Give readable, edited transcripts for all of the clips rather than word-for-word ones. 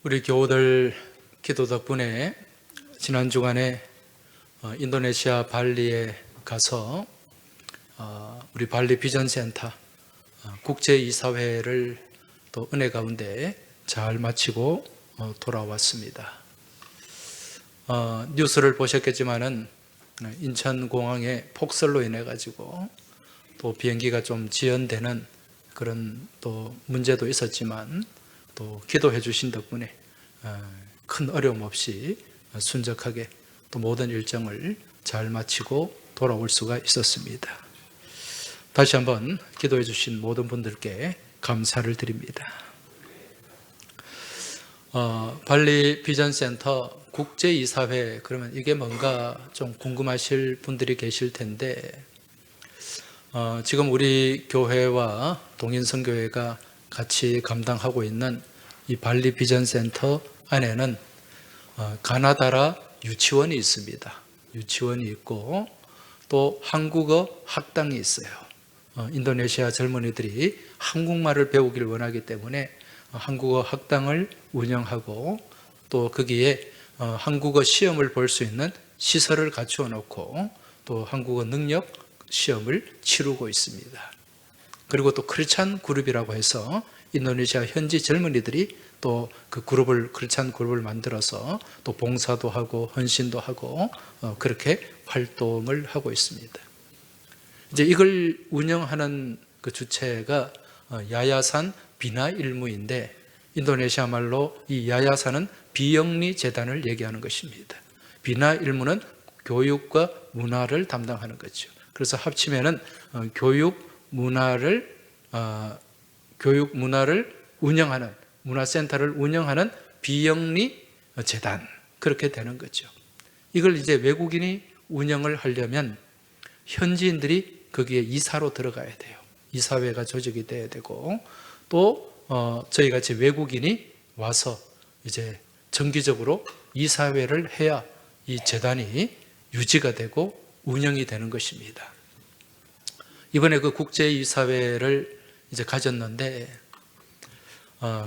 우리 교우들 기도 덕분에 지난 주간에 인도네시아 발리에 가서 우리 발리 비전센터 국제이사회를 또 은혜 가운데 잘 마치고 돌아왔습니다. 뉴스를 보셨겠지만은 인천공항에 폭설로 인해 가지고 또 비행기가 좀 지연되는 그런 또 문제도 있었지만 또 기도해 주신 덕분에 큰 어려움 없이 순적하게 또 모든 일정을 잘 마치고 돌아올 수가 있었습니다. 다시 한번 기도해 주신 모든 분들께 감사를 드립니다. 발리 비전센터 국제이사회, 그러면 이게 뭔가 좀 궁금하실 분들이 계실 텐데 지금 우리 교회와 동인선교회가 같이 감당하고 있는 이 발리 비전센터 안에는 가나다라 유치원이 있습니다. 유치원이 있고 또 한국어 학당이 있어요. 인도네시아 젊은이들이 한국말을 배우길 원하기 때문에 한국어 학당을 운영하고 또 거기에 한국어 시험을 볼 수 있는 시설을 갖추어 놓고 또 한국어 능력 시험을 치르고 있습니다. 그리고 또 크리스찬 그룹이라고 해서 인도네시아 현지 젊은이들이 또 그 그룹을, 크리스찬 그룹을 만들어서 또 봉사도 하고 헌신도 하고 그렇게 활동을 하고 있습니다. 이제 이걸 운영하는 그 주체가 야야산 비나 일무인데 인도네시아 말로 이 야야산은 비영리 재단을 얘기하는 것입니다. 비나 일무는 교육과 문화를 담당하는 거죠. 그래서 합치면은 교육 문화를 운영하는, 문화센터를 운영하는 비영리 재단, 그렇게 되는 거죠. 이걸 이제 외국인이 운영을 하려면 현지인들이 거기에 이사로 들어가야 돼요. 이사회가 조직이 돼야 되고 또 저희 같이 외국인이 와서 이제 정기적으로 이사회를 해야 이 재단이 유지가 되고 운영이 되는 것입니다. 이번에 그 국제이사회를 이제 가졌는데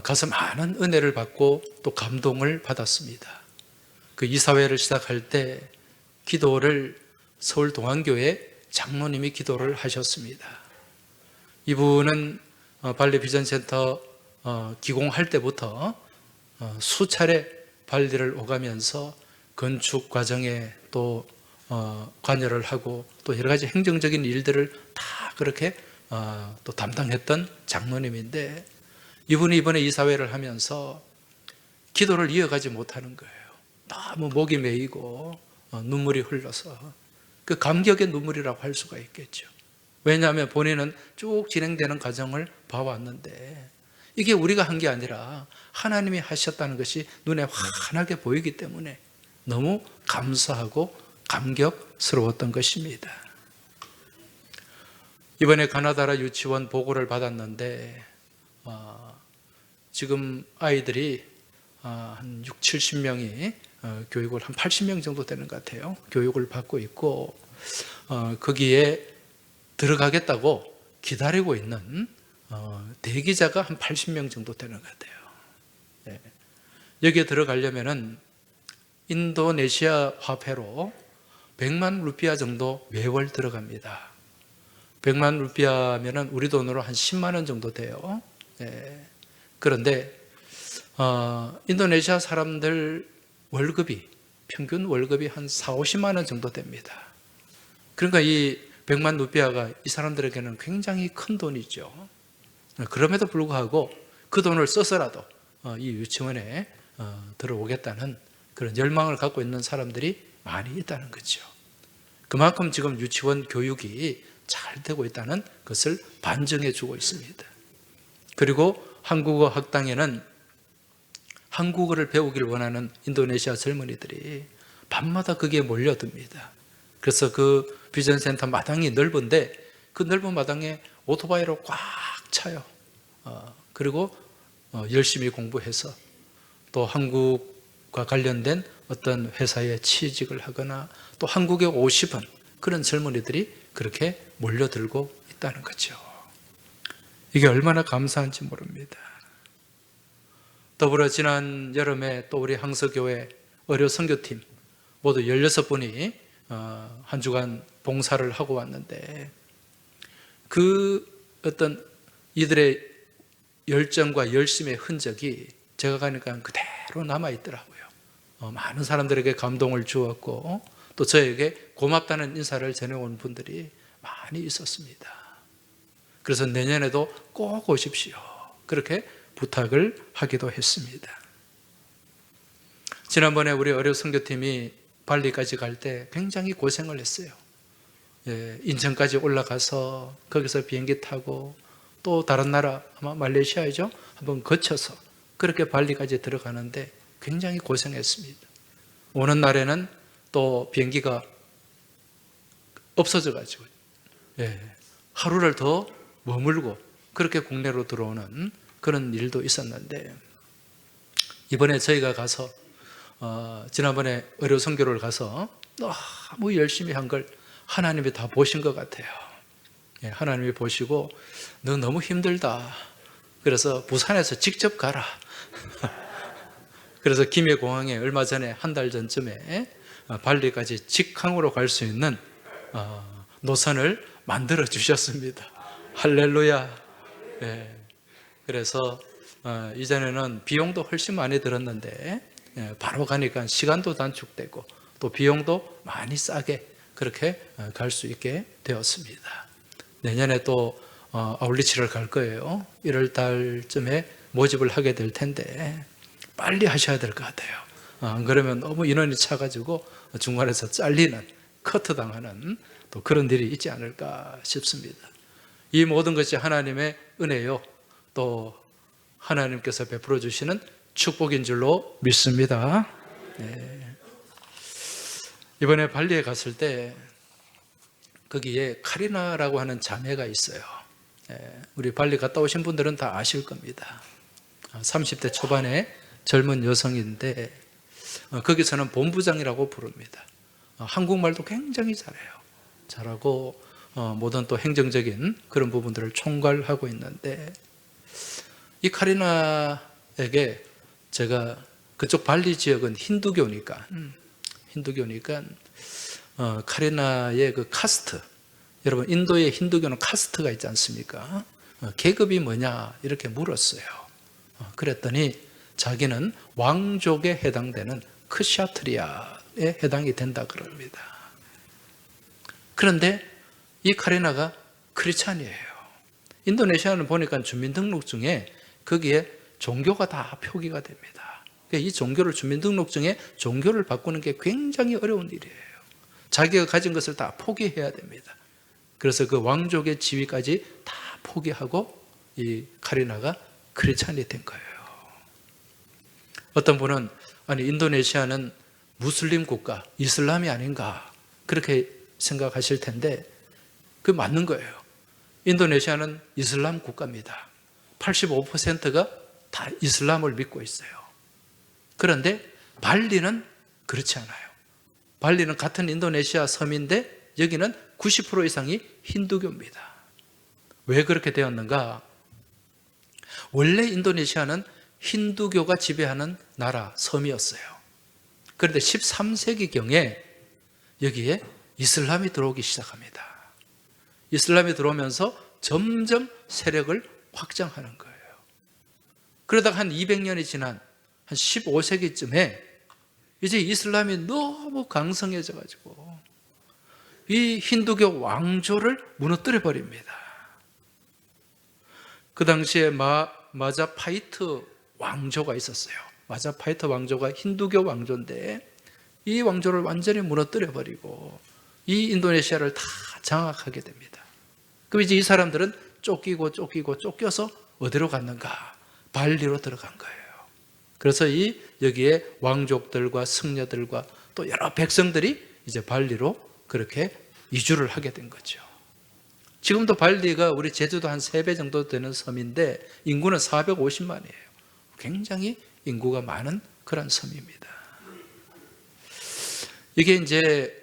가서 많은 은혜를 받고 또 감동을 받았습니다. 그 이사회를 시작할 때 기도를 서울동안교회 장로님이 기도를 하셨습니다. 이분은 발리 비전센터 기공할 때부터 수차례 발리를 오가면서 건축 과정에 또 관여를 하고 또 여러 가지 행정적인 일들을 다 그렇게 또 담당했던 장로님인데 이분이 이번에 이사회를 하면서 기도를 이어가지 못하는 거예요. 너무 목이 메이고 눈물이 흘러서 그 감격의 눈물이라고 할 수가 있겠죠. 왜냐하면 본인은 쭉 진행되는 과정을 봐왔는데 이게 우리가 한 게 아니라 하나님이 하셨다는 것이 눈에 환하게 보이기 때문에 너무 감사하고 감격스러웠던 것입니다. 이번에 가나다라 유치원 보고를 받았는데 지금 아이들이 한 6, 70명이 교육을 한 80명 정도 되는 것 같아요. 교육을 받고 있고 거기에 들어가겠다고 기다리고 있는 대기자가 한 80명 정도 되는 것 같아요. 네. 여기에 들어가려면은 인도네시아 화폐로 100만 루피아 정도 매월 들어갑니다. 100만 루피아면은 우리 돈으로 한 10만 원 정도 돼요. 네. 그런데 인도네시아 사람들 월급이, 평균 월급이 한 4, 50만 원 정도 됩니다. 그러니까 이 100만 루피아가 이 사람들에게는 굉장히 큰 돈이죠. 그럼에도 불구하고 그 돈을 써서라도 이 유치원에 들어오겠다는 그런 열망을 갖고 있는 사람들이 많이 있다는 거죠. 그만큼 지금 유치원 교육이 잘 되고 있다는 것을 반증해 주고 있습니다. 그리고 한국어 학당에는 한국어를 배우길 원하는 인도네시아 젊은이들이 밤마다 거기에 몰려듭니다. 그래서 그 비전센터 마당이 넓은데 그 넓은 마당에 오토바이로 꽉 차요. 그리고 열심히 공부해서 또 한국과 관련된 어떤 회사에 취직을 하거나 또 한국에 오고 싶은 그런 젊은이들이 그렇게 몰려들고 있다는 거죠. 이게 얼마나 감사한지 모릅니다. 더불어 지난 여름에 또 우리 항서교회 의료 선교팀 모두 16분이 한 주간 봉사를 하고 왔는데, 그 어떤 이들의 열정과 열심의 흔적이 제가 가니까 그대로 남아있더라고요. 많은 사람들에게 감동을 주었고 또 저에게 고맙다는 인사를 전해온 분들이 많이 있었습니다. 그래서 내년에도 꼭 오십시오, 그렇게 부탁을 하기도 했습니다. 지난번에 우리 의료 선교팀이 발리까지 갈 때 굉장히 고생을 했어요. 인천까지 올라가서 거기서 비행기 타고 또 다른 나라, 아마 말레이시아이죠, 한번 거쳐서 그렇게 발리까지 들어가는데 굉장히 고생했습니다. 오는 날에는 또 비행기가 없어져가지고 하루를 더 머물고 그렇게 국내로 들어오는 그런 일도 있었는데, 이번에 저희가 가서 지난번에 의료 선교를 가서 너무 열심히 한 걸 하나님이 다 보신 것 같아요. 하나님이 보시고 너 너무 힘들다, 그래서 부산에서 직접 가라. 그래서 김해공항에 얼마 전에 한 달 전쯤에 발리까지 직항으로 갈 수 있는 노선을 만들어 주셨습니다. 할렐루야. 그래서 이전에는 비용도 훨씬 많이 들었는데 바로 가니까 시간도 단축되고 또 비용도 많이 싸게 그렇게 갈 수 있게 되었습니다. 내년에 또 아울리치를 갈 거예요. 1월 달쯤에 모집을 하게 될 텐데 빨리 하셔야 될 것 같아요. 안 그러면 너무 인원이 차가지고 중간에서 잘리는, 커트당하는 또 그런 일이 있지 않을까 싶습니다. 이 모든 것이 하나님의 은혜요, 또 하나님께서 베풀어 주시는 축복인 줄로 믿습니다. 이번에 발리에 갔을 때 거기에 카리나라고 하는 자매가 있어요. 우리 발리 갔다 오신 분들은 다 아실 겁니다. 30대 초반의 젊은 여성인데 거기서는 본부장이라고 부릅니다. 한국말도 굉장히 잘하고 모든 또 행정적인 그런 부분들을 총괄하고 있는데, 이 카리나에게 제가 그쪽 발리 지역은 힌두교니까 카리나의 그 카스트, 여러분 인도의 힌두교는 카스트가 있지 않습니까? 계급이 뭐냐 이렇게 물었어요. 그랬더니 자기는 왕족에 해당되는 크샤트리아에 해당이 된다 그럽니다. 그런데 이 카리나가 크리스찬이에요. 인도네시아는 보니까 주민등록증에 거기에 종교가 다 표기가 됩니다. 이 종교를, 주민등록증에 종교를 바꾸는 게 굉장히 어려운 일이에요. 자기가 가진 것을 다 포기해야 됩니다. 그래서 그 왕족의 지위까지 다 포기하고 이 카리나가 크리스찬이 된 거예요. 어떤 분은 아니 인도네시아는 무슬림 국가, 이슬람이 아닌가 그렇게 생각하실 텐데 그게 맞는 거예요. 인도네시아는 이슬람 국가입니다. 85%가 다 이슬람을 믿고 있어요. 그런데 발리는 그렇지 않아요. 발리는 같은 인도네시아 섬인데 여기는 90% 이상이 힌두교입니다. 왜 그렇게 되었는가? 원래 인도네시아는 힌두교가 지배하는 나라, 섬이었어요. 그런데 13세기경에 여기에 이슬람이 들어오기 시작합니다. 이슬람이 들어오면서 점점 세력을 확장하는 거예요. 그러다가 한 200년이 지난 한 15세기쯤에 이제 이슬람이 너무 강성해져 가지고 이 힌두교 왕조를 무너뜨려 버립니다. 그 당시에 마자파히트 왕조가 있었어요. 마자파히트 왕조가 힌두교 왕조인데 이 왕조를 완전히 무너뜨려 버리고 이 인도네시아를 다 장악하게 됩니다. 그럼 이제 이 사람들은 쫓겨서 어디로 갔는가? 발리로 들어간 거예요. 그래서 여기에 왕족들과 승려들과 또 여러 백성들이 이제 발리로 그렇게 이주를 하게 된 거죠. 지금도 발리가 우리 제주도 한 3배 정도 되는 섬인데 인구는 450만이에요. 굉장히 인구가 많은 그런 섬입니다. 이게 이제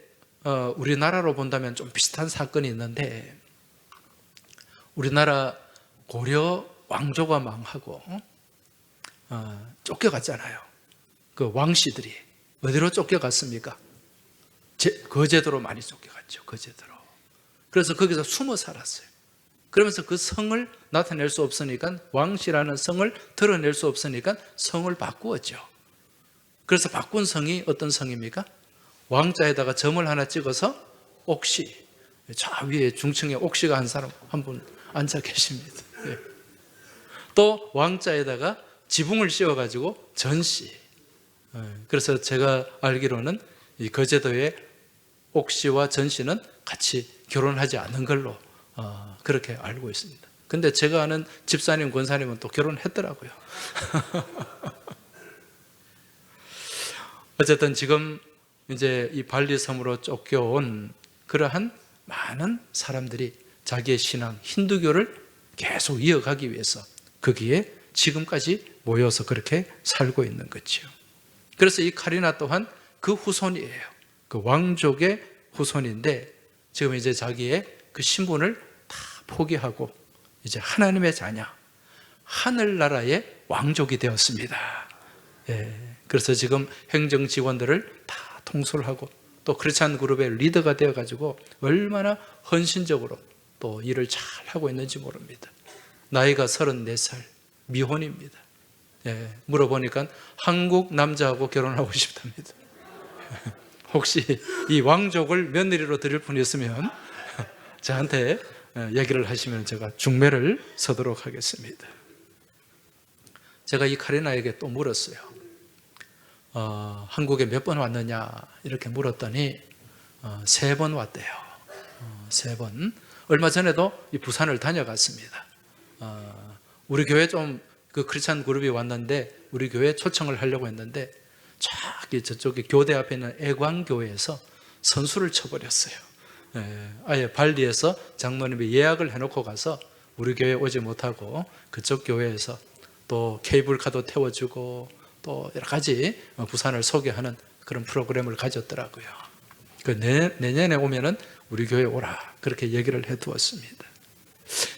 우리나라로 본다면 좀 비슷한 사건이 있는데, 우리나라 고려 왕조가 망하고 쫓겨갔잖아요. 그 왕씨들이 어디로 쫓겨갔습니까? 거제도로 많이 쫓겨갔죠. 거제도로. 그래서 거기서 숨어 살았어요. 그러면서 그 성을 나타낼 수 없으니까, 왕씨라는 성을 드러낼 수 없으니까 성을 바꾸었죠. 그래서 바꾼 성이 어떤 성입니까? 왕자에다가 점을 하나 찍어서 옥시, 저 위에 중층에 옥시가 한 분 앉아 계십니다. 네. 또 왕자에다가 지붕을 씌워가지고 전씨. 그래서 제가 알기로는 이 거제도의 옥시와 전씨는 같이 결혼하지 않은 걸로 그렇게 알고 있습니다. 근데 제가 아는 집사님, 권사님은 또 결혼했더라고요. 어쨌든 지금 이제 이 발리 섬으로 쫓겨온 그러한 많은 사람들이 자기의 신앙, 힌두교를 계속 이어가기 위해서 거기에 지금까지 모여서 그렇게 살고 있는 거죠. 그래서 이 카리나 또한 그 후손이에요. 그 왕족의 후손인데 지금 이제 자기의 그 신분을 다 포기하고 이제 하나님의 자녀, 하늘나라의 왕족이 되었습니다. 그래서 지금 행정 직원들을 다 통솔하고 또 크리스찬 그룹의 리더가 되어가지고 얼마나 헌신적으로 또 일을 잘 하고 있는지 모릅니다. 나이가 34살, 미혼입니다. 물어보니까 한국 남자하고 결혼하고 싶답니다. 혹시 이 왕족을 며느리로 드릴 분이 있으면 저한테 얘기를 하시면 제가 중매를 서도록 하겠습니다. 제가 이 카리나에게 또 물었어요. 한국에 몇 번 왔느냐 이렇게 물었더니 3번 왔대요. 3번. 얼마 전에도 이 부산을 다녀갔습니다. 우리 교회 좀 그 크리스찬 그룹이 왔는데 우리 교회에 초청을 하려고 했는데 저쪽에 교대 앞에 있는 애광교회에서 선수를 쳐버렸어요. 아예 발리에서 장로님이 예약을 해놓고 가서 우리 교회에 오지 못하고 그쪽 교회에서 또 케이블카도 태워주고 또 여러 가지 부산을 소개하는 그런 프로그램을 가졌더라고요. 내년에 오면은 우리 교회에 오라 그렇게 얘기를 해두었습니다.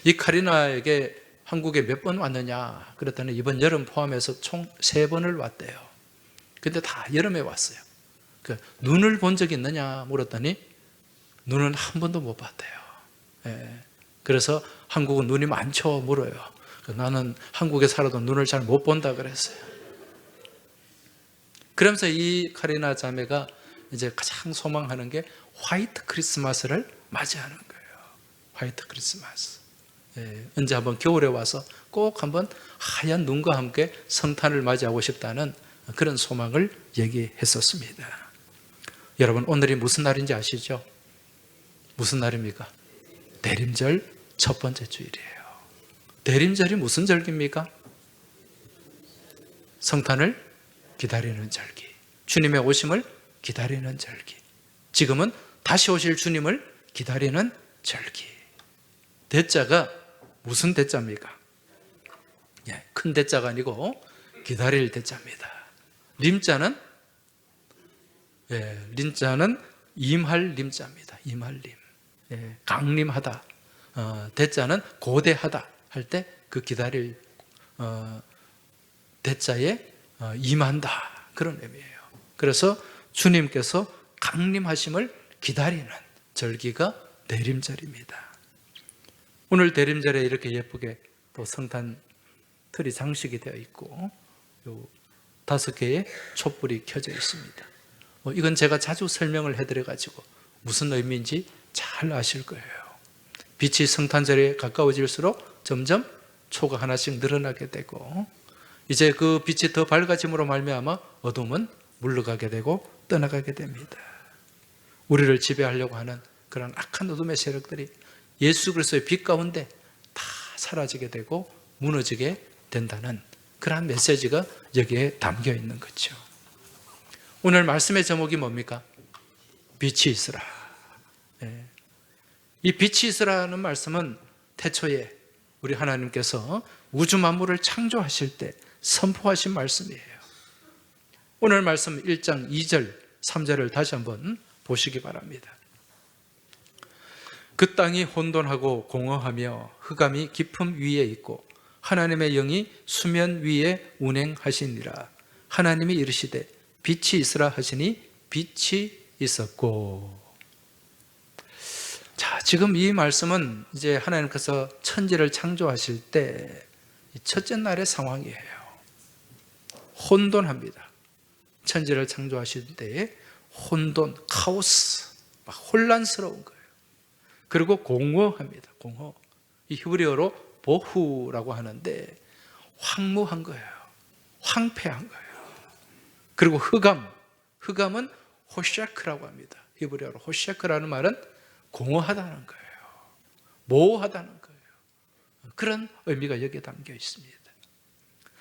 이 카리나에게 한국에 몇 번 왔느냐 그랬더니 이번 여름 포함해서 총 3번을 왔대요. 근데 다 여름에 왔어요. 눈을 본 적이 있느냐 물었더니 눈은 한 번도 못 봤대요. 그래서 한국은 눈이 많죠 물어요. 나는 한국에 살아도 눈을 잘 못 본다 그랬어요. 그러면서 이 카리나 자매가 이제 가장 소망하는 게 화이트 크리스마스를 맞이하는 거예요. 화이트 크리스마스. 언제 한번 겨울에 와서 꼭 한번 하얀 눈과 함께 성탄을 맞이하고 싶다는 그런 소망을 얘기했었습니다. 여러분 오늘이 무슨 날인지 아시죠? 무슨 날입니까? 대림절 첫 번째 주일이에요. 대림절이 무슨 절기입니까? 성탄을 기다리는 절기, 주님의 오심을 기다리는 절기, 지금은 다시 오실 주님을 기다리는 절기. 대자가 무슨 대자입니까? 큰 대자가 아니고 기다릴 대자입니다. 림자는 림자는 임할 림자입니다. 임할 림. 강림하다. 대자는 고대하다 할 때 그 기다릴 대자에 임한다 그런 의미예요. 그래서 주님께서 강림하심을 기다리는 절기가 대림절입니다. 오늘 대림절에 이렇게 예쁘게 또 성탄 틀이 장식이 되어 있고 5개의 촛불이 켜져 있습니다. 이건 제가 자주 설명을 해드려가지고 무슨 의미인지 잘 아실 거예요. 빛이 성탄절에 가까워질수록 점점 초가 하나씩 늘어나게 되고 이제 그 빛이 더 밝아짐으로 말미암아 어둠은 물러가게 되고 떠나가게 됩니다. 우리를 지배하려고 하는 그런 악한 어둠의 세력들이 예수 그리스도의 빛 가운데 다 사라지게 되고 무너지게 된다는 그러한 메시지가 여기에 담겨 있는 거죠. 오늘 말씀의 제목이 뭡니까? 빛이 있으라. 이 빛이 있으라는 말씀은 태초에 우리 하나님께서 우주 만물을 창조하실 때 선포하신 말씀이에요. 오늘 말씀 1장 2절 3절을 다시 한번 보시기 바랍니다. 그 땅이 혼돈하고 공허하며 흑암이 깊음 위에 있고 하나님의 영이 수면 위에 운행하시니라. 하나님이 이르시되 빛이 있으라 하시니 빛이 있었고. 자, 지금 이 말씀은 이제 하나님께서 천지를 창조하실 때 첫째 날의 상황이에요. 혼돈합니다. 천지를 창조하실 때에 혼돈, 카오스, 막 혼란스러운 거예요. 그리고 공허합니다. 공허. 이 히브리어로 보후라고 하는데 황무한 거예요. 황폐한 거예요. 그리고 흑암은 호샤크라고 합니다. 히브리어로 호샤크라는 말은 공허하다는 거예요. 모호하다는 거예요. 그런 의미가 여기에 담겨 있습니다.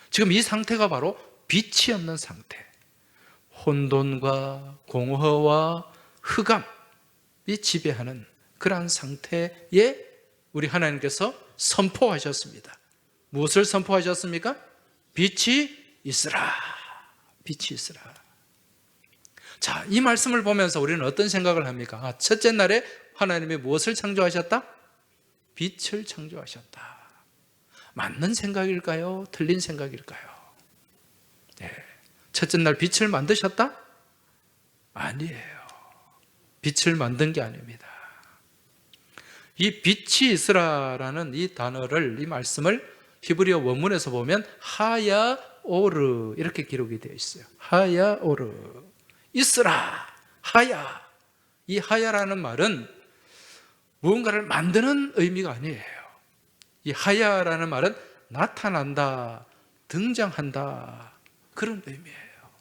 지금 이 상태가 바로 빛이 없는 상태, 혼돈과 공허와 흑암이 지배하는 그러한 상태에 우리 하나님께서 선포하셨습니다. 무엇을 선포하셨습니까? 빛이 있으라. 빛이 있으라. 자, 이 말씀을 보면서 우리는 어떤 생각을 합니까? 첫째 날에 하나님이 무엇을 창조하셨다? 빛을 창조하셨다. 맞는 생각일까요? 틀린 생각일까요? 네. 첫째 날 빛을 만드셨다? 아니에요. 빛을 만든 게 아닙니다. 이 빛이 있으라라는 이 단어를, 이 말씀을 히브리어 원문에서 보면 하야오르 이렇게 기록이 되어 있어요. 하야오르. 있으라. 하야. 이 하야라는 말은 무언가를 만드는 의미가 아니에요. 이 하야라는 말은 나타난다, 등장한다, 그런 의미예요.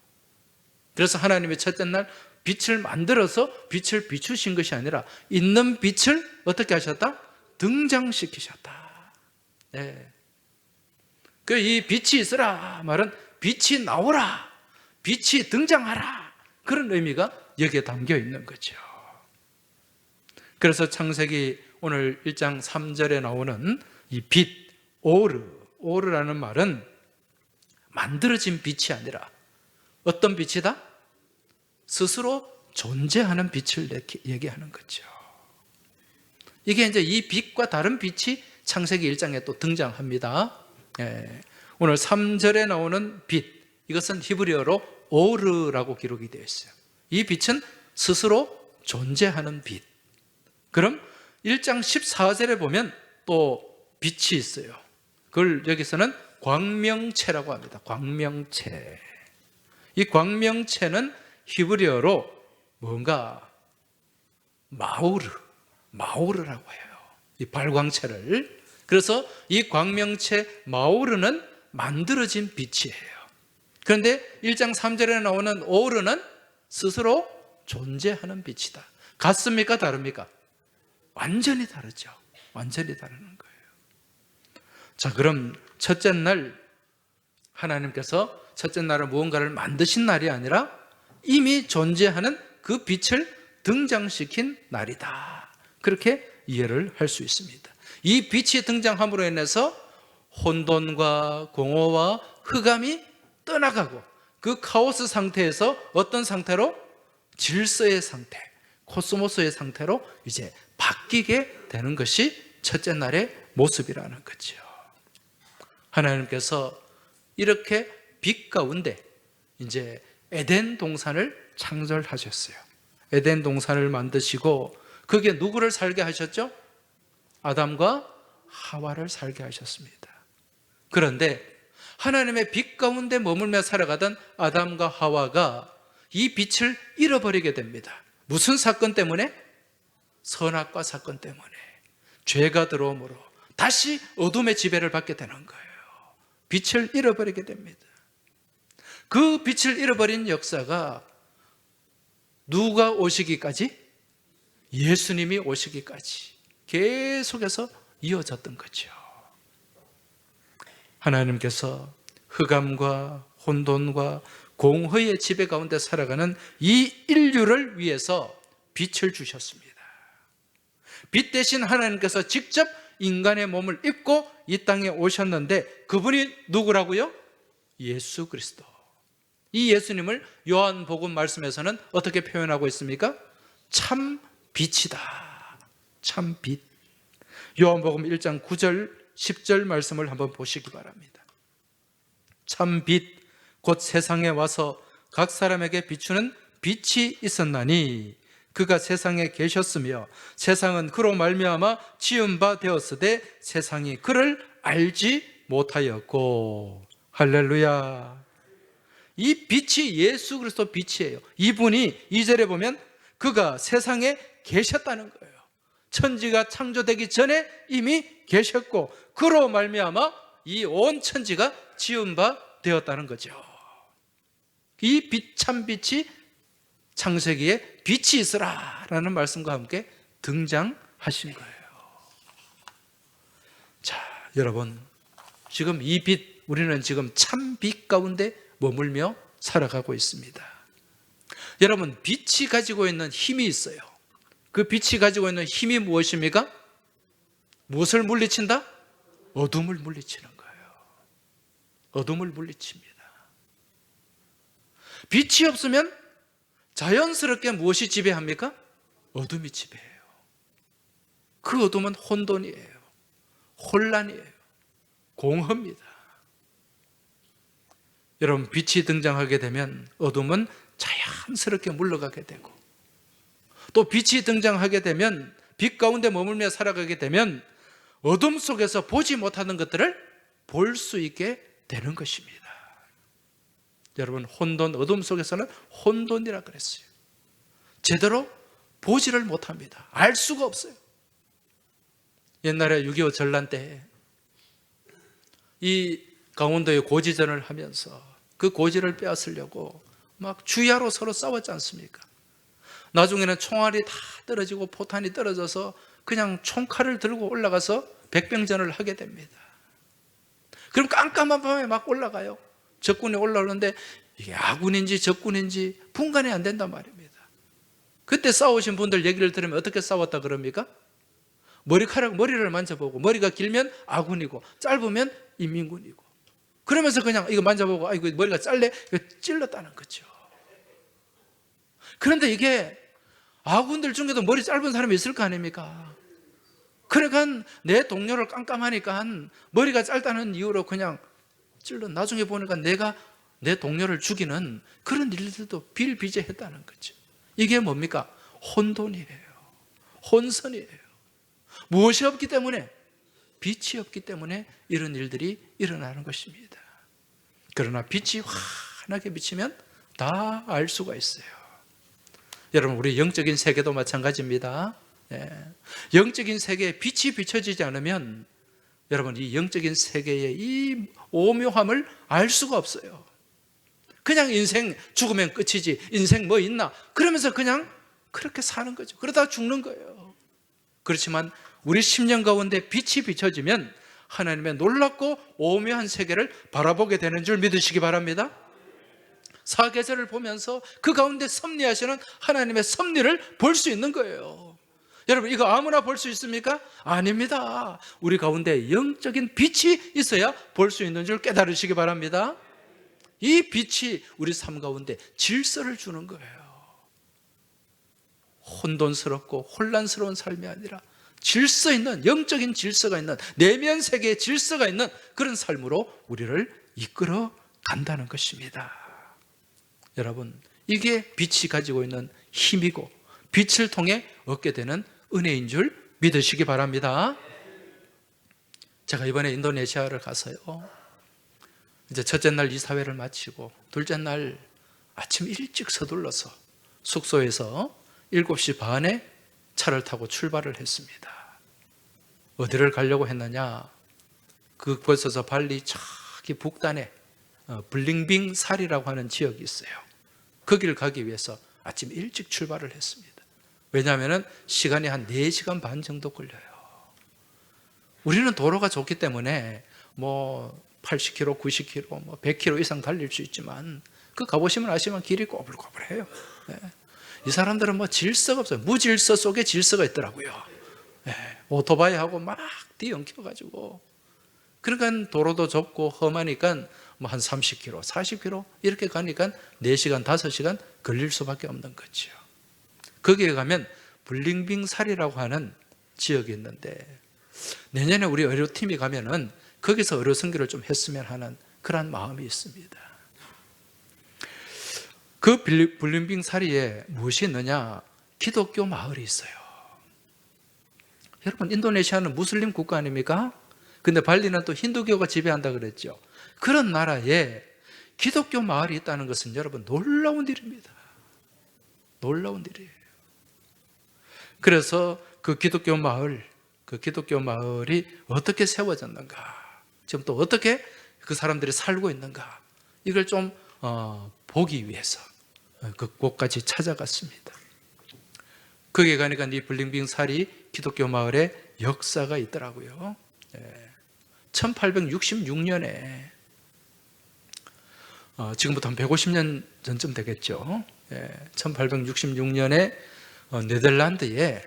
그래서 하나님의 첫째 날 빛을 만들어서 빛을 비추신 것이 아니라 있는 빛을 어떻게 하셨다? 등장시키셨다. 네. 이 빛이 있으라 말은 빛이 나오라, 빛이 등장하라, 그런 의미가 여기에 담겨 있는 거죠. 그래서 창세기 오늘 1장 3절에 나오는 이 빛, 오르라는 말은 만들어진 빛이 아니라 어떤 빛이다? 스스로 존재하는 빛을 얘기하는 거죠. 이게 이제 이 빛과 다른 빛이 창세기 1장에 또 등장합니다. 예. 오늘 3절에 나오는 빛, 이것은 히브리어로 오르라고 기록이 되어 있어요. 이 빛은 스스로 존재하는 빛. 그럼 1장 14절에 보면 또 빛이 있어요. 그걸 여기서는 광명체라고 합니다. 광명체. 이 광명체는 히브리어로 뭔가 마우르라고 해요. 이 발광체를. 그래서 이 광명체 마우르는 만들어진 빛이에요. 그런데 1장 3절에 나오는 오르는 스스로 존재하는 빛이다. 같습니까? 다릅니까? 완전히 다르죠. 완전히 다르는 거예요. 자, 그럼 첫째 날 하나님께서 첫째 날은 무언가를 만드신 날이 아니라 이미 존재하는 그 빛을 등장시킨 날이다. 그렇게 이해를 할 수 있습니다. 이 빛이 등장함으로 인해서 혼돈과 공허와 흑암이 떠나가고 그 카오스 상태에서 어떤 상태로? 질서의 상태, 코스모스의 상태로 이제 바뀌게 되는 것이 첫째 날의 모습이라는 거죠. 하나님께서 이렇게 빛 가운데 이제 에덴 동산을 창설하셨어요. 에덴 동산을 만드시고 거기에 누구를 살게 하셨죠? 아담과 하와를 살게 하셨습니다. 그런데 하나님의 빛 가운데 머물며 살아가던 아담과 하와가 이 빛을 잃어버리게 됩니다. 무슨 사건 때문에? 선악과 사건 때문에. 죄가 들어오므로 다시 어둠의 지배를 받게 되는 거예요. 빛을 잃어버리게 됩니다. 그 빛을 잃어버린 역사가 누가 오시기까지? 예수님이 오시기까지 계속해서 이어졌던 거죠. 하나님께서 흑암과 혼돈과 공허의 지배 가운데 살아가는 이 인류를 위해서 빛을 주셨습니다. 빛 대신 하나님께서 직접 인간의 몸을 입고 이 땅에 오셨는데 그분이 누구라고요? 예수 그리스도. 이 예수님을 요한복음 말씀에서는 어떻게 표현하고 있습니까? 참 빛이다. 참 빛. 요한복음 1장 9절 10절 말씀을 한번 보시기 바랍니다. 참 빛 곧 세상에 와서 각 사람에게 비추는 빛이 있었나니 그가 세상에 계셨으며 세상은 그로 말미암아 지은 바 되었으되 세상이 그를 알지 못하였고. 할렐루야. 이 빛이 예수 그리스도 빛이에요. 이분이 2절에 보면 그가 세상에 계셨다는 거예요. 천지가 창조되기 전에 이미 계셨고 그로 말미암아 이 온 천지가 지은 바 되었다는 거죠. 이 빛, 참 빛이 창세기에 빛이 있으라 라는 말씀과 함께 등장하신 거예요. 자, 여러분, 지금 이 빛, 우리는 지금 참 빛 가운데 머물며 살아가고 있습니다. 여러분, 빛이 가지고 있는 힘이 있어요. 그 빛이 가지고 있는 힘이 무엇입니까? 무엇을 물리친다? 어둠을 물리치는 거예요. 어둠을 물리칩니다. 빛이 없으면 자연스럽게 무엇이 지배합니까? 어둠이 지배해요. 그 어둠은 혼돈이에요. 혼란이에요. 공허입니다. 여러분, 빛이 등장하게 되면 어둠은 자연스럽게 물러가게 되고, 또 빛이 등장하게 되면, 빛 가운데 머물며 살아가게 되면 어둠 속에서 보지 못하는 것들을 볼 수 있게 되는 것입니다. 여러분, 혼돈, 어둠 속에서는 혼돈이라 그랬어요. 제대로 보지를 못합니다. 알 수가 없어요. 옛날에 6.25 전란 때 이 강원도에 고지전을 하면서 그 고지를 빼앗으려고 막 주야로 서로 싸웠지 않습니까? 나중에는 총알이 다 떨어지고 포탄이 떨어져서 그냥 총칼을 들고 올라가서 백병전을 하게 됩니다. 그럼 깜깜한 밤에 막 올라가요. 적군이 올라오는데 이게 아군인지 적군인지 분간이 안 된단 말입니다. 그때 싸우신 분들 얘기를 들으면 어떻게 싸웠다 그럽니까? 머리를 만져보고, 머리가 길면 아군이고 짧으면 인민군이고, 그러면서 그냥 이거 만져보고 이거 머리가 짧네, 이거 찔렀다는 거죠. 그런데 이게 아군들 중에도 머리 짧은 사람이 있을 거 아닙니까? 그러니까 내 동료를 깜깜하니까 머리가 짧다는 이유로 그냥 찔러, 나중에 보니까 내가 내 동료를 죽이는 그런 일들도 비일비재했다는 거죠. 이게 뭡니까? 혼돈이에요. 혼선이에요. 무엇이 없기 때문에? 빛이 없기 때문에 이런 일들이 일어나는 것입니다. 그러나 빛이 환하게 비치면 다 알 수가 있어요. 여러분, 우리 영적인 세계도 마찬가지입니다. 영적인 세계에 빛이 비춰지지 않으면 여러분, 이 영적인 세계의 이 오묘함을 알 수가 없어요. 그냥 인생 죽으면 끝이지, 인생 뭐 있나, 그러면서 그냥 그렇게 사는 거죠. 그러다 죽는 거예요. 그렇지만 우리 심령 가운데 빛이 비춰지면 하나님의 놀랍고 오묘한 세계를 바라보게 되는 줄 믿으시기 바랍니다. 사계절을 보면서 그 가운데 섭리하시는 하나님의 섭리를 볼 수 있는 거예요. 여러분, 이거 아무나 볼 수 있습니까? 아닙니다. 우리 가운데 영적인 빛이 있어야 볼 수 있는 줄 깨달으시기 바랍니다. 이 빛이 우리 삶 가운데 질서를 주는 거예요. 혼돈스럽고 혼란스러운 삶이 아니라 질서 있는, 영적인 질서가 있는, 내면 세계에 질서가 있는 그런 삶으로 우리를 이끌어 간다는 것입니다. 여러분, 이게 빛이 가지고 있는 힘이고 빛을 통해 얻게 되는 은혜인 줄 믿으시기 바랍니다. 제가 이번에 인도네시아를 가서요, 이제 첫째 날 이사회를 마치고 둘째 날 아침 일찍 서둘러서 숙소에서 7시 반에 차를 타고 출발을 했습니다. 어디를 가려고 했느냐? 그곳에서 발리 저기 북단에 블링빙 살이라고 하는 지역이 있어요. 거기를 가기 위해서 아침 일찍 출발을 했습니다. 왜냐하면 시간이 한 4시간 반 정도 걸려요. 우리는 도로가 좋기 때문에 뭐 80km, 90km, 뭐 100km 이상 달릴 수 있지만 그 가보시면 아시면 길이 꼬불꼬불해요. 이 사람들은 뭐 질서가 없어요. 무질서 속에 질서가 있더라고요. 오토바이하고 막 뒤엉켜가지고, 그러니까 도로도 좁고 험하니까 뭐 한 30km, 40km 이렇게 가니까 4시간, 5시간 걸릴 수밖에 없는 거죠. 거기에 가면 블링빙 살이라고 하는 지역이 있는데 내년에 우리 의료팀이 가면은 거기서 의료 선교를 좀 했으면 하는 그런 마음이 있습니다. 그 블린빙 사리에 무엇이 있느냐? 기독교 마을이 있어요. 여러분, 인도네시아는 무슬림 국가 아닙니까? 근데 발리는 또 힌두교가 지배한다 그랬죠. 그런 나라에 기독교 마을이 있다는 것은 여러분 놀라운 일입니다. 놀라운 일이에요. 그래서 그 기독교 마을이 어떻게 세워졌는가, 지금 또 어떻게 그 사람들이 살고 있는가, 이걸 좀 보기 위해서 그곳까지 찾아갔습니다. 거기에 가니까 이 블링빙 사리 기독교 마을에 역사가 있더라고요. 1866년에 지금부터 한 150년 전쯤 되겠죠. 1866년에 네덜란드에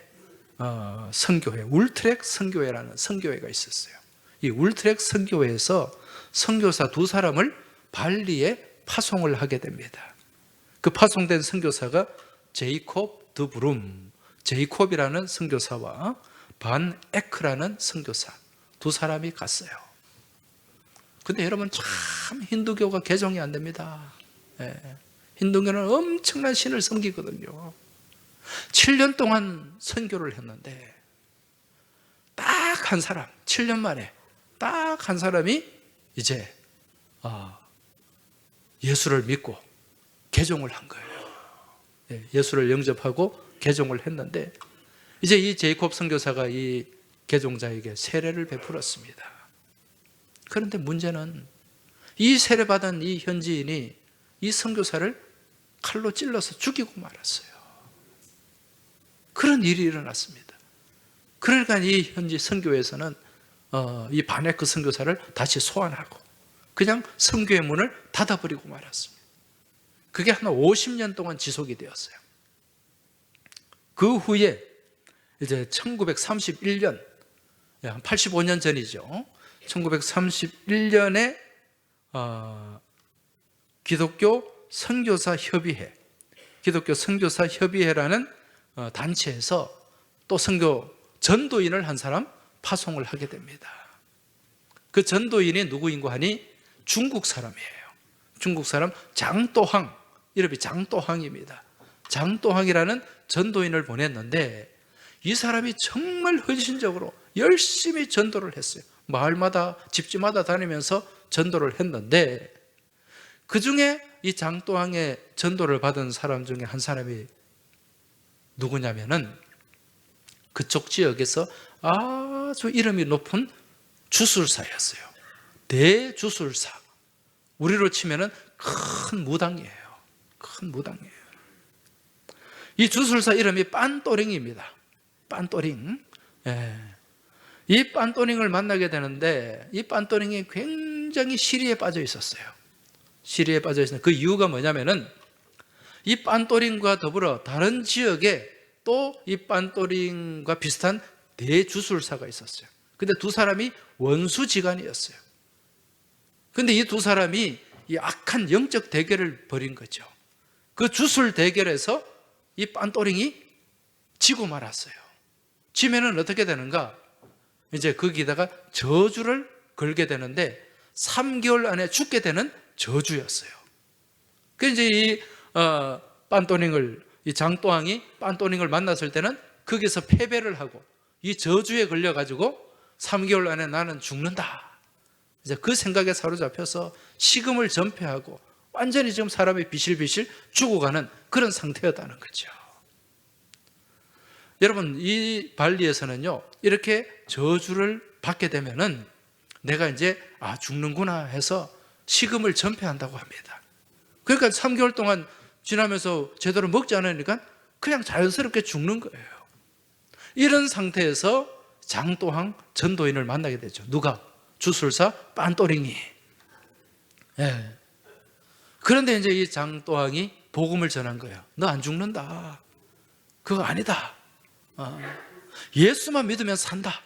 선교회, 울트렉 선교회라는 선교회가 있었어요. 이 울트렉 선교회에서 선교사 2사람을 발리에 파송을 하게 됩니다. 그 파송된 선교사가 제이콥 드 브룸, 제이콥이라는 선교사와 반 에크라는 선교사, 2사람이 갔어요. 근데 여러분, 참 힌두교가 개종이 안 됩니다. 힌두교는 엄청난 신을 섬기거든요. 7년 동안 선교를 했는데 딱 한 사람, 7년 만에 딱 한 사람이 이제 예수를 믿고 개종을 한 거예요. 예수를 영접하고 개종을 했는데, 이제 이 제이콥 선교사가 이 개종자에게 세례를 베풀었습니다. 그런데 문제는 이 세례받은 이 현지인이 이 선교사를 칼로 찔러서 죽이고 말았어요. 그런 일이 일어났습니다. 그러니까 이 현지 선교에서는 이 바네크 선교사를 다시 소환하고 그냥 선교의 문을 닫아버리고 말았습니다. 그게 한 50년 동안 지속이 되었어요. 그 후에 이제 1931년, 한 85년 전이죠. 1931년에 기독교 선교사 협의회라는 단체에서 또 선교 전도인을 한 사람 파송을 하게 됩니다. 그 전도인이 누구인고 하니 중국 사람이에요. 중국 사람 장또항, 이름이 장또항입니다. 장또항이라는 전도인을 보냈는데 이 사람이 정말 헌신적으로 열심히 전도를 했어요. 마을마다 집집마다 다니면서 전도를 했는데, 그 중에 이 장또항의 전도를 받은 사람 중에 한 사람이 누구냐면은 그쪽 지역에서 아주 이름이 높은 주술사였어요. 대주술사. 우리로 치면은 큰 무당이에요. 큰 무당이에요. 이 주술사 이름이 빤또링입니다. 빤또링. 이 빤또링을 만나게 되는데, 이 빤또링이 굉장히 시리에 빠져 있었어요. 시리에 빠져 있었는데 그 이유가 뭐냐면은 이 빤또링과 더불어 다른 지역에 또 이 빤또링과 비슷한 대주술사가 있었어요. 근데 2사람이 원수지간이었어요. 근데 이 2사람이 이 악한 영적 대결을 벌인 거죠. 그 주술 대결에서 이 빤또링이 지고 말았어요. 지면은 어떻게 되는가? 이제 거기다가 저주를 걸게 되는데 3개월 안에 죽게 되는 저주였어요. 그래서 이제 이 빤또링을, 이 장또항이 빤또링을 만났을 때는 거기서 패배를 하고 이 저주에 걸려가지고 3개월 안에 나는 죽는다. 이제 그 생각에 사로잡혀서 식음을 전폐하고 완전히 지금 사람이 비실비실 죽어가는 그런 상태였다는 거죠. 여러분, 이 발리에서는요, 이렇게 저주를 받게 되면은 내가 이제 죽는구나 해서 식음을 전폐한다고 합니다. 그러니까 3개월 동안 지나면서 제대로 먹지 않으니까 그냥 자연스럽게 죽는 거예요. 이런 상태에서 장또항 전도인을 만나게 되죠. 누가? 주술사 빤또링이. 그런데 이제 이 장또항이 복음을 전한 거예요. 너 안 죽는다. 그거 아니다. 예수만 믿으면 산다.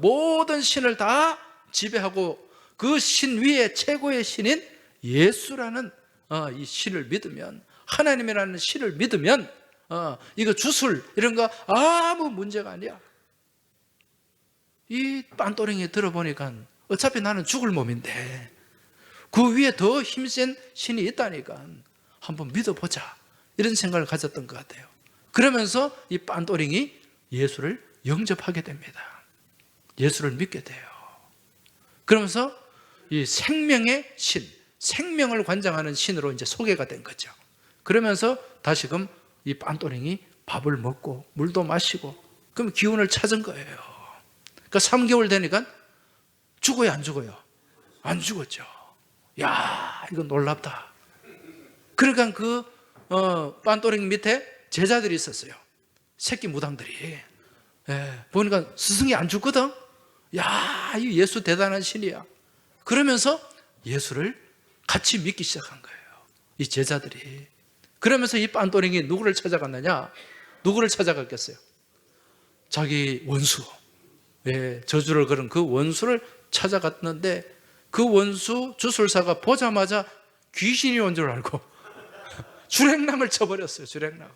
모든 신을 다 지배하고 그 신 위에 최고의 신인 예수라는 이 신을 믿으면, 하나님이라는 신을 믿으면 이거 주술 이런 거 아무 문제가 아니야. 이 빤또령이 들어보니까 어차피 나는 죽을 몸인데 그 위에 더 힘센 신이 있다니까 한번 믿어보자, 이런 생각을 가졌던 것 같아요. 그러면서 이 빤또령이 예수를 영접하게 됩니다. 예수를 믿게 돼요. 그러면서 이 생명의 신, 생명을 관장하는 신으로 이제 소개가 된 거죠. 그러면서 다시금 이 빤또령이 밥을 먹고 물도 마시고 그럼 기운을 찾은 거예요. 그러니까 3개월 되니까 죽어요, 안 죽어요? 안 죽었죠. 야, 이거 놀랍다. 그러니까 그 빤또령 밑에 제자들이 있었어요. 새끼 무당들이. 예, 보니까 스승이 안 죽거든. 야, 이 예수 대단한 신이야. 그러면서 예수를 같이 믿기 시작한 거예요, 이 제자들이. 그러면서 이 빤또령이 누구를 찾아갔느냐? 누구를 찾아갔겠어요? 자기 원수, 예, 저주를 걸은 그 원수를 찾아갔는데 그 원수 주술사가 보자마자 귀신이 온 줄 알고 주랭랑을 쳐버렸어요. 주랭랑을.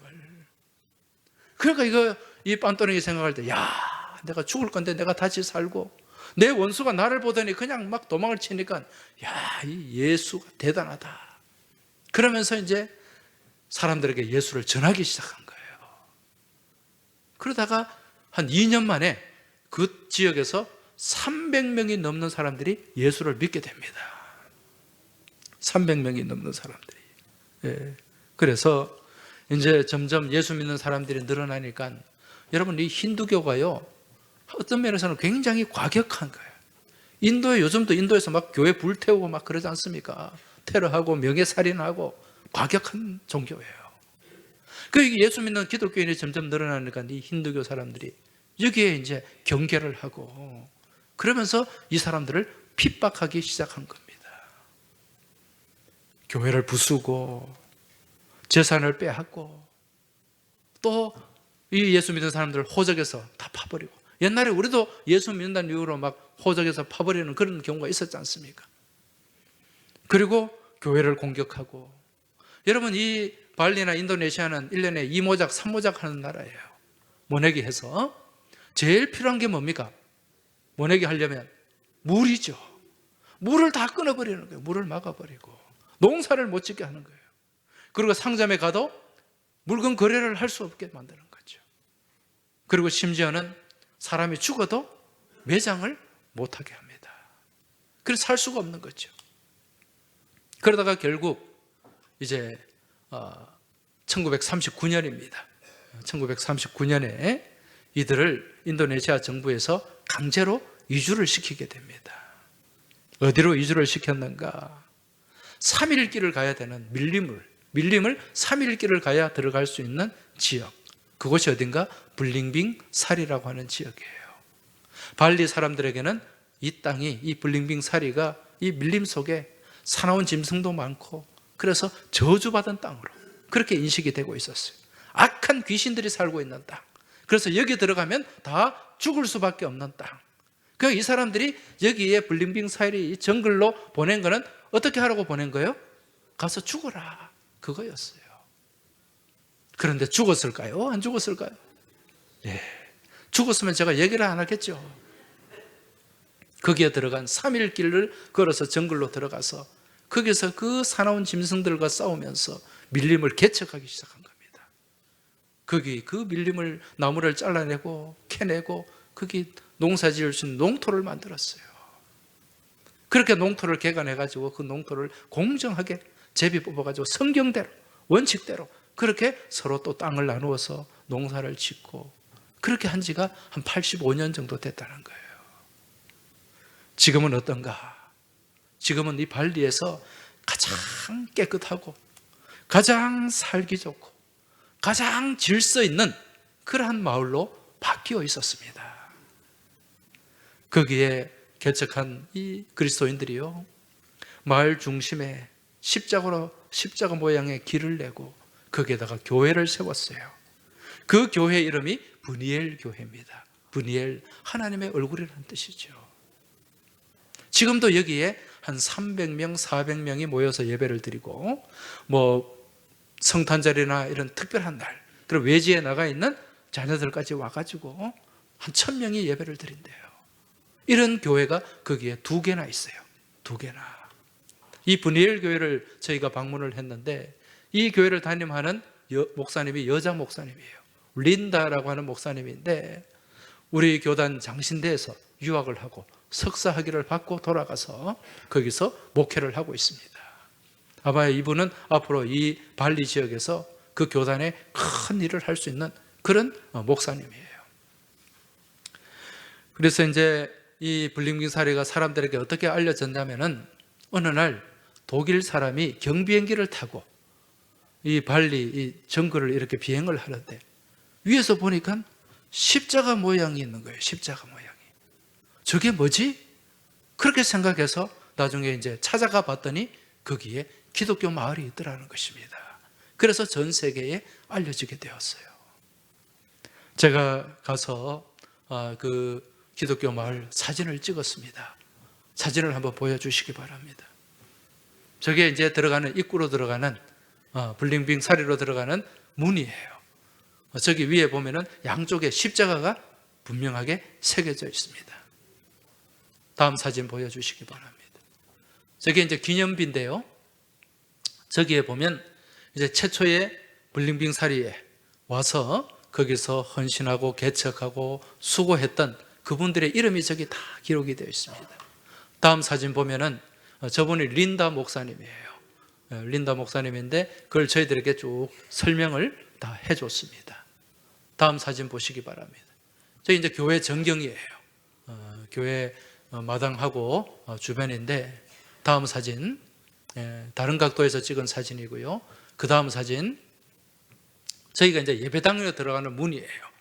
그러니까 이 빤또령이 생각할 때, 야, 내가 죽을 건데 내가 다시 살고 내 원수가 나를 보더니 그냥 막 도망을 치니까, 야, 이 예수가 대단하다. 그러면서 이제 사람들에게 예수를 전하기 시작한 거예요. 그러다가 한 2년 만에 그 지역에서 300명이 넘는 사람들이 예수를 믿게 됩니다. 300명이 넘는 사람들이. 예. 그래서 이제 점점 예수 믿는 사람들이 늘어나니까, 여러분, 이 힌두교가요, 어떤 면에서는 굉장히 과격한 거예요. 요즘도 인도에서 막 교회 불태우고 막 그러지 않습니까? 테러하고 명예살인하고 과격한 종교예요. 그 예수 믿는 기독교인이 점점 늘어나니까 이 힌두교 사람들이 여기에 이제 경계를 하고, 그러면서 이 사람들을 핍박하기 시작한 겁니다. 교회를 부수고 재산을 빼앗고 또 이 예수 믿는 사람들을 호적에서 다 파버리고, 옛날에 우리도 예수 믿는다는 이유로 막 호적에서 파버리는 그런 경우가 있었지 않습니까? 그리고 교회를 공격하고. 여러분, 이 발리나 인도네시아는 1년에 2모작, 3모작 하는 나라예요. 모내기 해서. 제일 필요한 게 뭡니까? 모내기 하려면 물이죠. 물을 다 끊어버리는 거예요. 물을 막아버리고 농사를 못 짓게 하는 거예요. 그리고 상점에 가도 물건 거래를 할 수 없게 만드는 거죠. 그리고 심지어는 사람이 죽어도 매장을 못하게 합니다. 그래서 살 수가 없는 거죠. 그러다가 결국 이제 1939년입니다. 1939년에 이들을 인도네시아 정부에서 강제로 이주를 시키게 됩니다. 어디로 이주를 시켰는가? 3일 길을 가야 되는 밀림을 3일 길을 가야 들어갈 수 있는 지역, 그곳이 어딘가? 블링빙 사리라고 하는 지역이에요. 발리 사람들에게는 이 땅이, 이 블링빙 사리가 이 밀림 속에 사나운 짐승도 많고 그래서 저주받은 땅으로 그렇게 인식이 되고 있었어요. 악한 귀신들이 살고 있는 땅. 그래서 여기 들어가면 다 죽을 수밖에 없는 땅. 그러니까 이 사람들이 여기에 블링빙 사리 정글로 보낸 거는 어떻게 하라고 보낸 거예요? 가서 죽어라, 그거였어요. 그런데 죽었을까요? 안 죽었을까요? 예, 죽었으면 제가 얘기를 안 하겠죠. 거기에 들어간 3일 길을 걸어서 정글로 들어가서 거기서 그 사나운 짐승들과 싸우면서 밀림을 개척하기 시작한 겁니다. 거기 그 밀림을, 나무를 잘라내고 캐내고 거기 농사 지을 수 있는 농토를 만들었어요. 그렇게 농토를 개간해가지고 그 농토를 공정하게 제비 뽑아가지고 성경대로, 원칙대로 그렇게 서로 또 땅을 나누어서 농사를 짓고 그렇게 한 지가 한 85년 정도 됐다는 거예요. 지금은 어떤가? 지금은 이 발리에서 가장 깨끗하고 가장 살기 좋고 가장 질서 있는 그러한 마을로 바뀌어 있었습니다. 거기에 개척한 이 그리스도인들이요, 마을 중심에 십자가 모양의 길을 내고 거기에다가 교회를 세웠어요. 그 교회 이름이 브니엘 교회입니다. 브니엘, 하나님의 얼굴이라는 뜻이죠. 지금도 여기에 한 300명, 400명이 모여서 예배를 드리고 성탄절이나 이런 특별한 날, 그리고 외지에 나가 있는 자녀들까지 와가지고 한 1000명이 예배를 드린대요. 이런 교회가 거기에 2개나 있어요. 2개나. 이 브니엘 교회를 저희가 방문을 했는데 이 교회를 담임하는 목사님이 여자 목사님이에요. 린다라고 하는 목사님인데 우리 교단 장신대에서 유학을 하고 석사 학위를 받고 돌아가서 거기서 목회를 하고 있습니다. 아마 이분은 앞으로 이 발리 지역에서 그 교단에 큰 일을 할 수 있는 그런 목사님이에요. 그래서 이제 이 블링빙 사례가 사람들에게 어떻게 알려졌냐면은 어느 날 독일 사람이 경비행기를 타고 이 발리 이 정글을 이렇게 비행을 하는데 위에서 보니까 십자가 모양이 있는 거예요. 십자가 모양이. 저게 뭐지? 그렇게 생각해서 나중에 이제 찾아가 봤더니 거기에 기독교 마을이 있더라는 것입니다. 그래서 전 세계에 알려지게 되었어요. 제가 가서 그 기독교 마을 사진을 찍었습니다. 사진을 한번 보여주시기 바랍니다. 저게 이제 들어가는 입구로 들어가는 블링빙 사리로 들어가는 문이에요. 저기 위에 보면은 양쪽에 십자가가 분명하게 새겨져 있습니다. 다음 사진 보여주시기 바랍니다. 저게 이제 기념비인데요. 저기에 보면 이제 최초의 블링빙 사리에 와서 거기서 헌신하고 개척하고 수고했던 그분들의 이름이 저기 다 기록이 되어 있습니다. 다음 사진 보면은 저분이 린다 목사님이에요. 린다 목사님인데 그걸 저희들에게 쭉 설명을 다 해줬습니다. 다음 사진 보시기 바랍니다. 저기 이제 교회 전경이에요. 교회 마당하고 주변인데 다음 사진 다른 각도에서 찍은 사진이고요. 그 다음 사진 저희가 이제 예배당으로 들어가는 문이에요.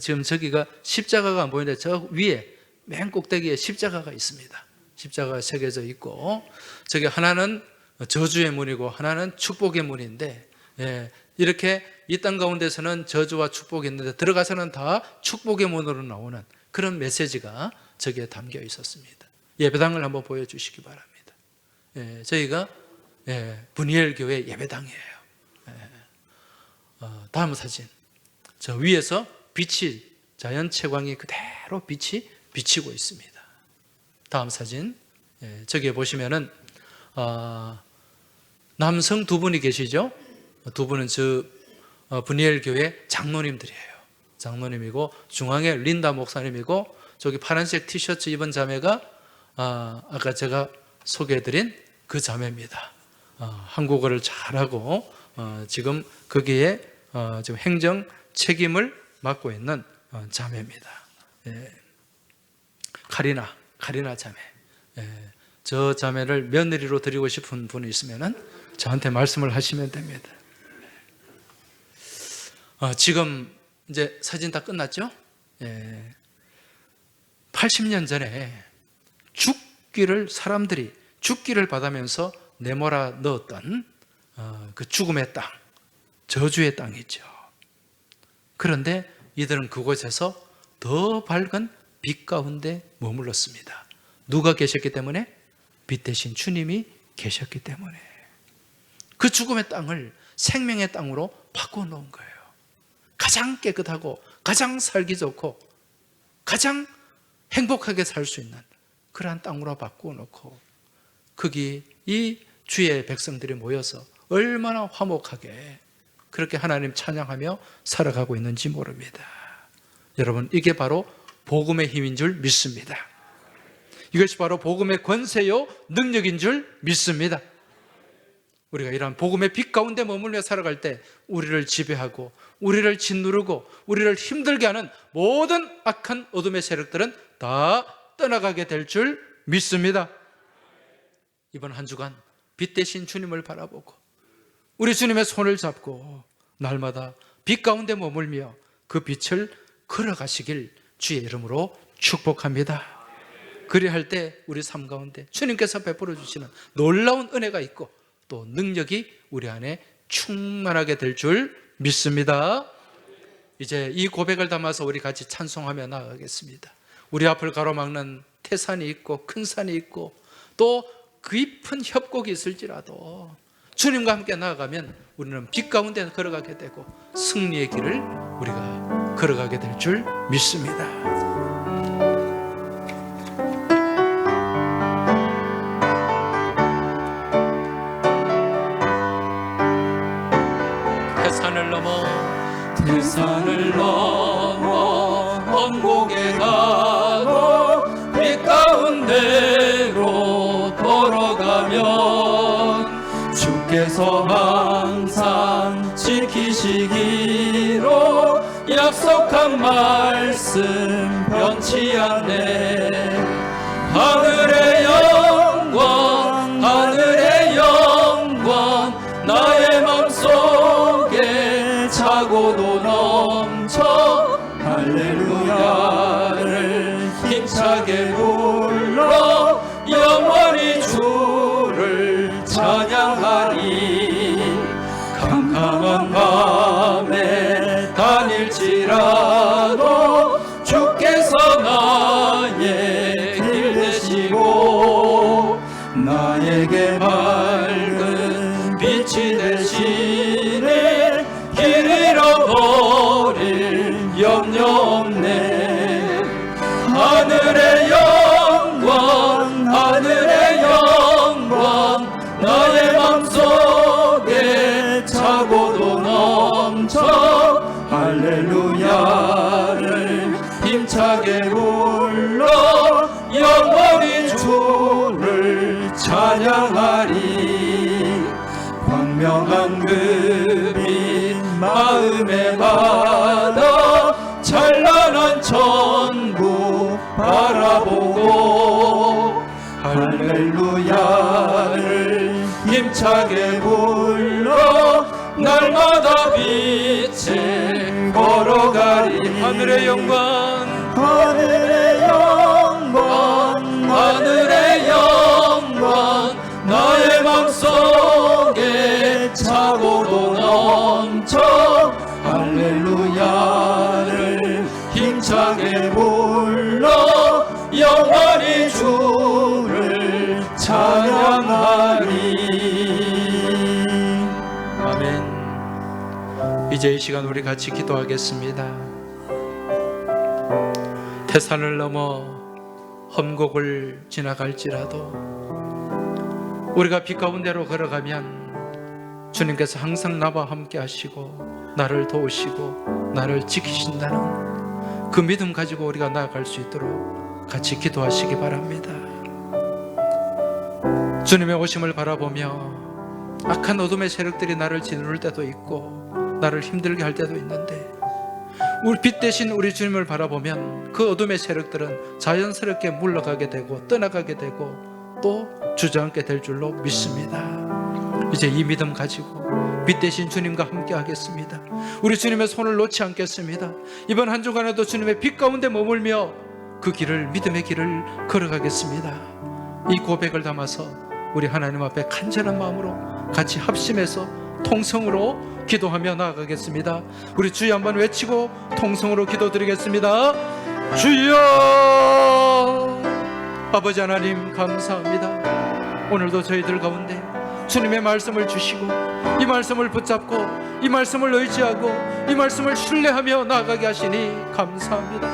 지금 저기가 십자가가 안 보이는데 저 위에 맨 꼭대기에 십자가가 있습니다. 십자가가 새겨져 있고 저기 하나는 저주의 문이고 하나는 축복의 문인데 이렇게 이 땅 가운데서는 저주와 축복이 있는데 들어가서는 다 축복의 문으로 나오는 그런 메시지가 저기에 담겨 있었습니다. 예배당을 한번 보여주시기 바랍니다. 저희가 브니엘 교회 예배당이에요. 다음 사진. 저 위에서 빛이 자연 채광이 그대로 빛이 비치고 있습니다. 다음 사진. 저기에 보시면은 남성 2분이 계시죠? 2분은 저 브니엘 교회 장로님들이에요. 장로님이고 중앙에 린다 목사님이고 저기 파란색 티셔츠 입은 자매가 아까 제가 소개해드린 그 자매입니다. 한국어를 잘하고 지금 거기에 지금 행정 책임을 맡고 있는 자매입니다. 카리나 자매. 저 자매를 며느리로 드리고 싶은 분이 있으면 저한테 말씀을 하시면 됩니다. 지금 이제 사진 다 끝났죠? 80년 전에 사람들이 죽기를 받으면서 내몰아 넣었던 그 죽음의 땅, 저주의 땅이죠. 그런데 이들은 그곳에서 더 밝은 빛 가운데 머물렀습니다. 누가 계셨기 때문에? 빛 대신 주님이 계셨기 때문에. 그 죽음의 땅을 생명의 땅으로 바꿔놓은 거예요. 가장 깨끗하고 가장 살기 좋고 가장 행복하게 살 수 있는 그러한 땅으로 바꿔놓고 거기 이 주의 백성들이 모여서 얼마나 화목하게 그렇게 하나님 찬양하며 살아가고 있는지 모릅니다. 여러분, 이게 바로 복음의 힘인 줄 믿습니다. 이것이 바로 복음의 권세요 능력인 줄 믿습니다. 우리가 이러한 복음의 빛 가운데 머물며 살아갈 때 우리를 지배하고 우리를 짓누르고 우리를 힘들게 하는 모든 악한 어둠의 세력들은 다 떠나가게 될 줄 믿습니다. 이번 한 주간 빛 대신 주님을 바라보고 우리 주님의 손을 잡고 날마다 빛 가운데 머물며 그 빛을 걸어가시길 주의 이름으로 축복합니다. 그리할 때 우리 삶 가운데 주님께서 베풀어 주시는 놀라운 은혜가 있고 또 능력이 우리 안에 충만하게 될 줄 믿습니다. 이제 이 고백을 담아서 우리 같이 찬송하며 나아가겠습니다. 우리 앞을 가로막는 태산이 있고 큰 산이 있고 또 깊은 협곡이 있을지라도 주님과 함께 나아가면 우리는 빛 가운데 걸어가게 되고 승리의 길을 우리가 걸어가게 될 줄 믿습니다. 태산을 넘어 언곡에 가고 빛 가운데로 걸어가면 주께서 항상 지키시기로 약속한 말씀 변치 않네. 하늘의 영광 나의 맘속에 차고도 넘쳐 할렐루야를 힘차게 불러 영원히 주를 찬양하리. 캄캄한 밤에 다닐지라도 주께서 나의 길 되시고 나에게 밝은 빛이 되시네. 길 잃어버릴 염려 없네. 하늘의 영광 나의 맘속에 차고도 넘쳐 할렐루야를 힘차게 불러 영원히 주를 찬양하리. 광명한 그 빛 마음에 받아 찬란한 천국 바라보고 할렐루야를 힘차게 불러 날마다 빛에 걸어가리. 하늘의 영광 나의 맘속에 차고도 넘쳐 할렐루야를 힘차게 불러 영원히 주를 찬양하리. 아멘. 이제 이 시간 우리 같이 기도하겠습니다. 태산을 넘어 험곡을 지나갈지라도 우리가 빛 가운데로 걸어가면 주님께서 항상 나와 함께 하시고 나를 도우시고 나를 지키신다는 그 믿음 가지고 우리가 나아갈 수 있도록 같이 기도하시기 바랍니다. 주님의 오심을 바라보며 악한 어둠의 세력들이 나를 짓누를 때도 있고 나를 힘들게 할 때도 있는데 우리 빛 대신 우리 주님을 바라보면 그 어둠의 세력들은 자연스럽게 물러가게 되고 떠나가게 되고 또 주저앉게 될 줄로 믿습니다. 이제 이 믿음 가지고 빛 대신 주님과 함께 하겠습니다. 우리 주님의 손을 놓지 않겠습니다. 이번 한 주간에도 주님의 빛 가운데 머물며 그 길을, 믿음의 길을 걸어가겠습니다. 이 고백을 담아서 우리 하나님 앞에 간절한 마음으로 같이 합심해서 통성으로 기도하며 나아가겠습니다. 우리 주여 한번 외치고 통성으로 기도드리겠습니다. 주여! 아버지 하나님 감사합니다. 오늘도 저희들 가운데 주님의 말씀을 주시고 이 말씀을 붙잡고 이 말씀을 의지하고 이 말씀을 신뢰하며 나아가게 하시니 감사합니다.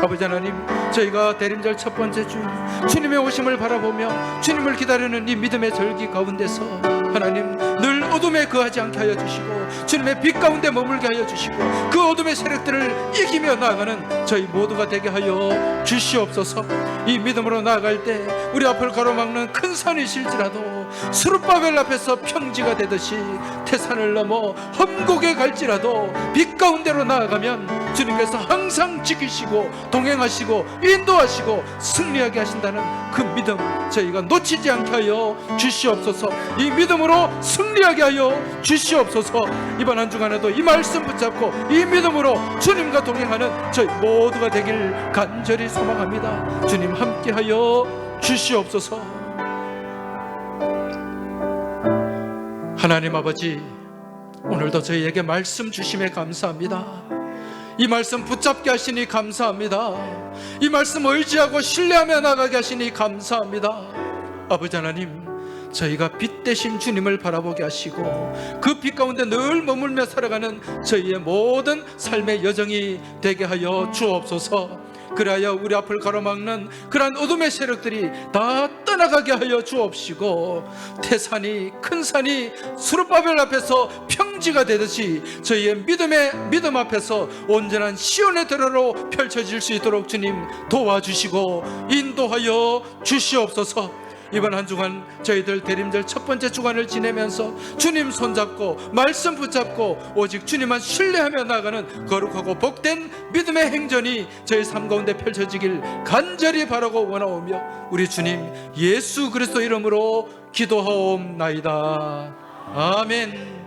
아버지 하나님, 저희가 대림절 첫 번째 주 주님의 오심을 바라보며 주님을 기다리는 이 믿음의 절기 가운데서 하나님 늘 어둠에 거하지 않게 하여 주시고 주님의 빛 가운데 머물게 하여 주시고 그 어둠의 세력들을 이기며 나아가는 저희 모두가 되게 하여 주시옵소서. 이 믿음으로 나아갈 때 우리 앞을 가로막는 큰 산이 있을지라도 스룹바벨 앞에서 평지가 되듯이 태산을 넘어 험곡에 갈지라도 빛 가운데로 나아가면 주님께서 항상 지키시고 동행하시고 인도하시고 승리하게 하신다는 그 믿음 저희가 놓치지 않게 하여 주시옵소서. 이 믿음으로 승리하게 하여 주시옵소서. 이번 한 주간에도 이 말씀 붙잡고 이 믿음으로 주님과 동행하는 저희 모두가 되길 간절히 소망합니다. 주님 함께하여 주시옵소서. 하나님 아버지, 오늘도 저희에게 말씀 주심에 감사합니다. 이 말씀 붙잡게 하시니 감사합니다. 이 말씀 의지하고 신뢰하며 나가게 하시니 감사합니다. 아버지 하나님, 저희가 빛 대신 주님을 바라보게 하시고 그 빛 가운데 늘 머물며 살아가는 저희의 모든 삶의 여정이 되게 하여 주옵소서. 그리하여 우리 앞을 가로막는 그러한 어둠의 세력들이 다 떠나가게 하여 주옵시고 태산이 큰 산이 스룹바벨 앞에서 평지 성지가 되듯이 저희의 믿음 앞에서 온전한 시온의 도로로 펼쳐질 수 있도록 주님 도와주시고 인도하여 주시옵소서. 이번 한 주간 저희들 대림절 첫 번째 주간을 지내면서 주님 손잡고 말씀 붙잡고 오직 주님만 신뢰하며 나가는 거룩하고 복된 믿음의 행전이 저희 삶 가운데 펼쳐지길 간절히 바라고 원하오며 우리 주님 예수 그리스도 이름으로 기도하옵나이다. 아멘.